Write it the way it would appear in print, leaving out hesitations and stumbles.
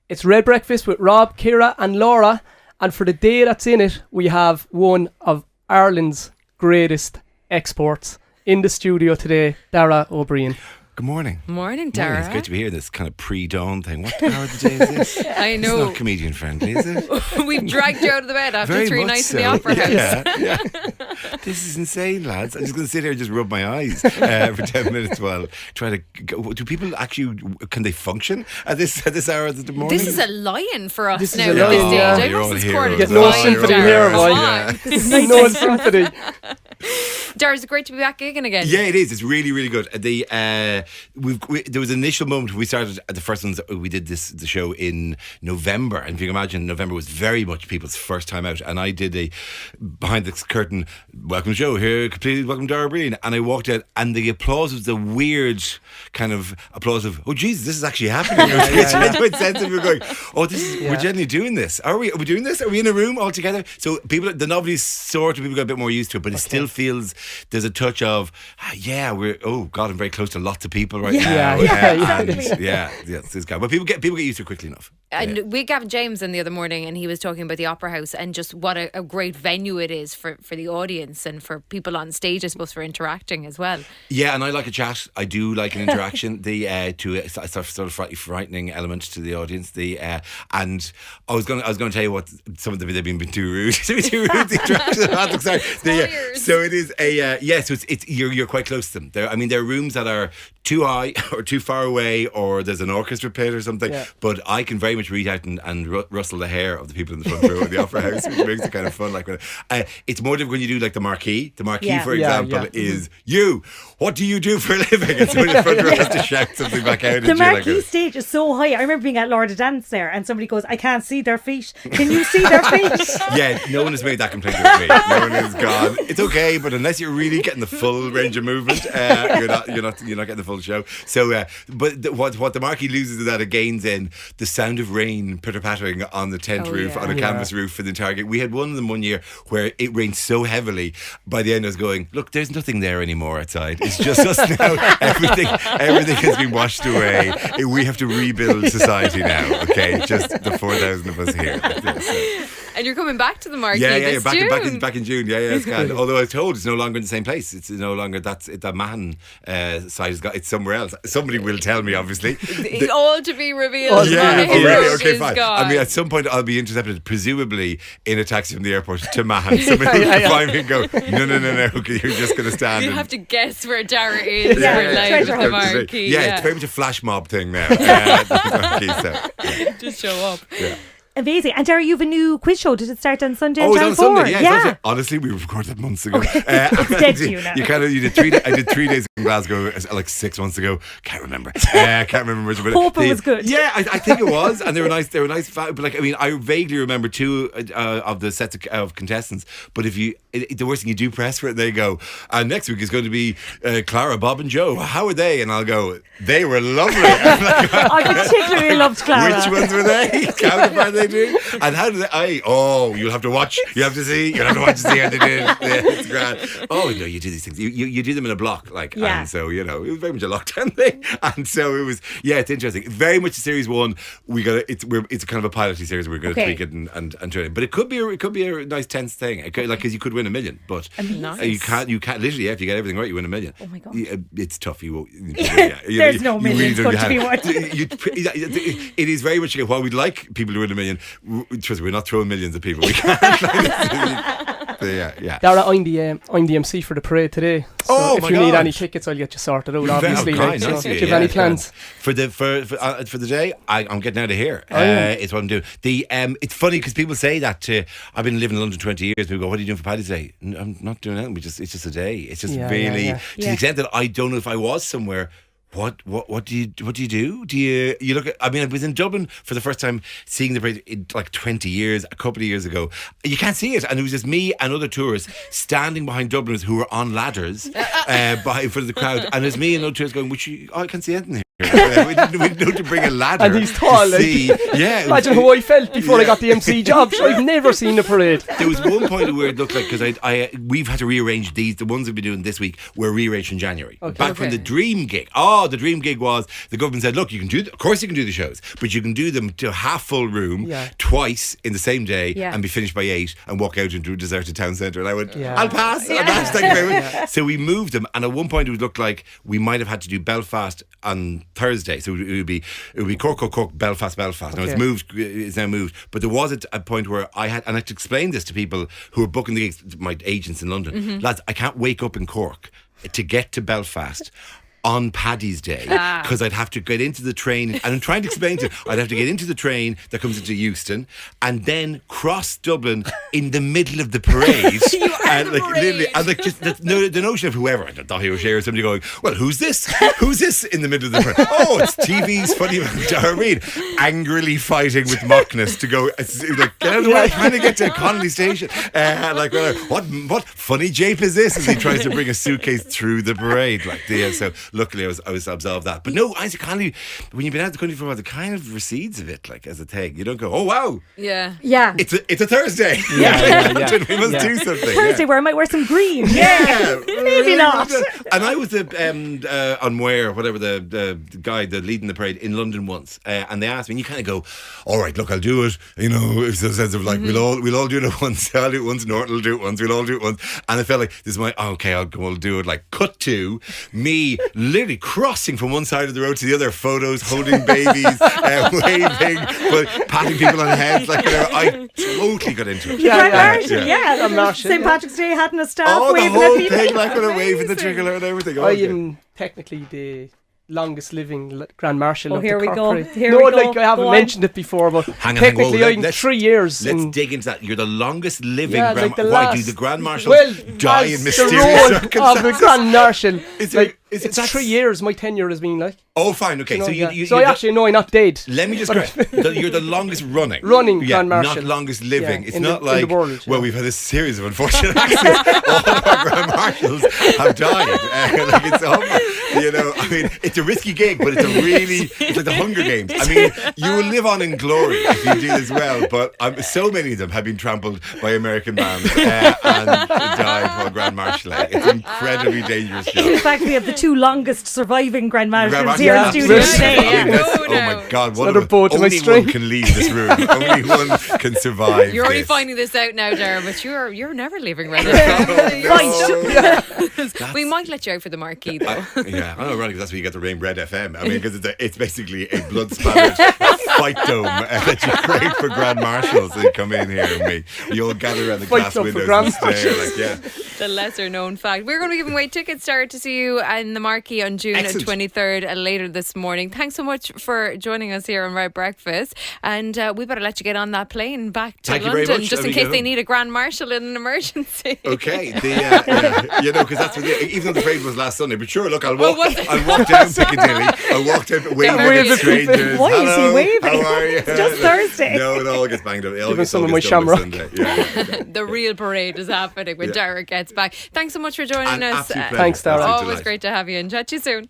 It's Red Breakfast with Rob, Ciara and Laura. And for the day that's in it, we have one of Ireland's greatest exports in the studio today, Dara O'Briain. Good morning. Morning, Dara. Morning. It's great to be here. This kind of pre-dawn thing. What hour of the day is this? I know. It's not comedian friendly, is it? We've dragged you out of the bed after Very 3 much nights so. in the Opera House. Yeah. This is insane, lads. I'm just going to sit here and just rub my eyes for 10 minutes while try to go. Do people actually, can they function at this hour of the morning? This is a lion for us This is now a at this lion, stage. yeah. I You're must all have heroes. scored Get a no lion, sympathy Dara. here, Come boy. on. This is no sympathy. Dara, it's great to be back gigging again. Yeah, it is. It's really, really good. There was an initial moment when we started at the first ones. We did the show in November, and if you can imagine, November was very much people's first time out. And I did a behind the curtain welcome show here, completely welcome Dara O'Briain, and I walked out, and the applause was the weird kind of applause of, oh Jesus, this is actually happening. It was genuine sense of going, oh, we're genuinely doing this. Are we doing this? Are we in a room all together? So the novelty's sort of people got a bit more used to it, but it still feels there's a touch of I'm very close to lots of people right now. This guy. But people get used to it quickly enough. And we Gavin James in the other morning, and he was talking about the Opera House and just what a great venue it is for the audience and for people on stage, I suppose, for interacting as well. Yeah, and I like a chat. I do like an interaction. To a sort of frightening element to the audience. And I was going to tell you what some of them they've been too rude. The interaction. Sorry. So it is so it's you're quite close to them. There are rooms that are too high or too far away, or there's an orchestra pit or something. Yeah. But I can very much reach out and rustle the hair of the people in the front row of the Opera House, which makes it kind of fun. It's more difficult when you do like the Marquee. The Marquee, for example, is you. What do you do for a living? And somebody in the front row has to shout something back out. The Marquee stage is so high. I remember being at Laura Dance there, and somebody goes, "I can't see their feet. Can you see their feet?" Yeah, no one has made that complaint with me. No one has gone, it's okay, but unless you're really getting the full range of movement, you're not getting the full show. So, what the Marquee loses is that it gains in the sound of rain pitter-pattering on the tent roof, on a canvas roof for the entire game. We had one of them one year where it rained so heavily, by the end I was going, look, there's nothing there anymore outside. It's just us now. Everything has been washed away. We have to rebuild society now, okay? Just the 4,000 of us here. And you're coming back to the Marquee this June. back in June. Yeah, it's kind. Although I was told it's no longer in the same place. It's no longer that Mahon site has got. It's somewhere else. Somebody will tell me, obviously. All to be revealed. Okay, fine. I mean, at some point I'll be intercepted, presumably in a taxi from the airport to Mahon. Somebody will find me and go, no. You're just going to stand. You have to guess where Dara is. Live at the Marquee. Yeah, it's very much a flash mob thing now. Just show up. Yeah. Amazing. And Dara, you have a new quiz show. Did it start on Sunday? Oh, it's on 4? Sunday. Yeah. Honestly, we recorded that months ago. Okay. It's dead to you now. You did 3 days. I did 3 days in Glasgow like 6 months ago. Can't remember. Hope it was good. Yeah, I think it was, and they were nice. They were nice. But I vaguely remember 2 of the sets of contestants. But the worst thing you do press for it, they go, next week is going to be Clara, Bob, and Joe. How are they? And I'll go, they were lovely. I particularly loved Clara. Which ones were they? Counterpart they do? And how did they? You'll have to watch. You have to see. You'll have to watch to see how they did. Yeah, it's grand. Oh no, you do these things. You do them in a block, and so it was very much a lockdown thing. And so it was. Yeah, it's interesting. Very much series 1. It's kind of a piloty series. We're going to tweak it and turn it. But it could be a nice tense thing. Because you could win $1 million, but you can't literally. Yeah, if you get everything right, you win $1 million. Oh my god, it's tough. You won't. There's no millions going to be won. It is very much while we'd like people to win $1 million. Trust me, we're not throwing millions at people. We can't. Dara, I'm the MC for the parade today. So if you need any tickets, I'll get you sorted out. Obviously, do you have any plans for the day? I'm getting out of here. It's what I'm doing. It's funny because people say that I've been living in London 20 years. People go, "What are you doing for Paddy's Day?" I'm not doing anything. It's just a day. It's just really to the extent that I don't know if I was somewhere. What do you do? Do you look at? I mean, I was in Dublin for the first time seeing the parade in like 20 years, a couple of years ago. You can't see it, and it was just me and other tourists standing behind Dubliners who were on ladders for the crowd, and it's me and other tourists going, I can't see anything here. we didn't know to bring a ladder. And he's tall, to like. see. Yeah. Imagine how I felt before I got the MC job. So I've never seen a parade. There was one point where it looked like, because we've had to rearrange these. The ones we've been doing this week were rearranged in January. Back from the Dream gig. The Dream gig was the government said, look, you can do. Of course, you can do the shows, but you can do them to a half full room twice in the same day and be finished by 8 and walk out into a deserted town centre. And I went, I'll pass. I'll pass. Thank you very much. So we moved them, and at one point it would look like we might have had to do Belfast on Thursday. So it would be Cork, Belfast. Now it's now moved. But there was a point where I had to explain this to people who were booking the gigs, my agents in London. Lads, I can't wake up in Cork to get to Belfast on Paddy's Day, because I'd have to get into the train, and I'm trying to explain to I'd have to get into the train that comes into Euston and then cross Dublin in the middle of the parade. And literally, and just the notion of whoever, I thought he was or somebody going, well, who's this in the middle of the parade? Oh, it's TV's funny man Dara O'Briain angrily fighting with Mockness to go, like, get out of the way, I'm trying to get to Connolly Station. What funny jape is this? As he tries to bring a suitcase through the parade, so luckily I was absolved that. But no, Isaac Connolly, when you've been out of the country for a while, the kind of recedes of it, like, as a thing. You don't go, oh wow, it's a Thursday. We must do something. Thursday where I might wear some green. Maybe not. And I was on Ware, whatever the guy, the leading the parade in London once, and they asked me, and you kind of go, all right, look, I'll do it. You know, it's a sense of like, we'll all do it once. I'll do it once. Norton will do it once. We'll all do it once. And I felt like this is we'll do it. Like, cut to me literally crossing from one side of the road to the other, photos, holding babies, waving, but patting people on the heads. Like, I totally got into it. St. Patrick's Day hadn't a staff the waving whole at people. thing, like, with a wave in the trigger and everything. I am technically the longest living Grand Marshal of the Cork Parade. I haven't mentioned it before, but technically I'm 3 years. Let's dig into that. You're the longest living Grand Marshal. Why do the Grand Marshals die in mysterious circumstances? Of the Grand Marshal. It's 3 years my tenure has been like. Oh, fine, okay. So I actually know I'm not dead. Let me just correct. You're the longest running Grand Marshal. Not longest living. It's not in the world, we've had a series of unfortunate accidents. All of our Grand Marshals have died. It's awful. You know, I mean, it's a risky gig, but it's like the Hunger Games. I mean, you will live on in glory if you do this well, but so many of them have been trampled by American bands and died while Grand Marshalling. It's an incredibly dangerous job. In fact, we have the 2 longest surviving Grand Marshals here in studio today. Oh my God! Only one can leave this room. Only one can survive. You're only finding this out now, Dara, but you're never leaving Red We might let you out for the Marquee, though. I know, right? Because that's where you get the name RedFM. I mean, because it's basically a blood-spattered fight dome that you create for Grand Marshals. They come in here and we all gather around the glass windows and stare. The lesser-known fact. We're going to be giving away tickets, Dara, to see you in the Marquee on June 23rd later this morning. Thanks so much for joining us here on Red Breakfast, and we better let you get on that plane back to London, just in case they need a Grand Marshal in an emergency. Okay, because that's what even though the parade was last Sunday, but sure, look, I'll walk down Piccadilly, I'll walk down waving at strangers. Why is he waving? How are you? It's just Thursday. No, it all gets banged up. Even some of my shamrock. The real parade is happening when Dara gets back. Thanks so much for joining us. Thanks, Dara. Always great to have you, and chat to you soon.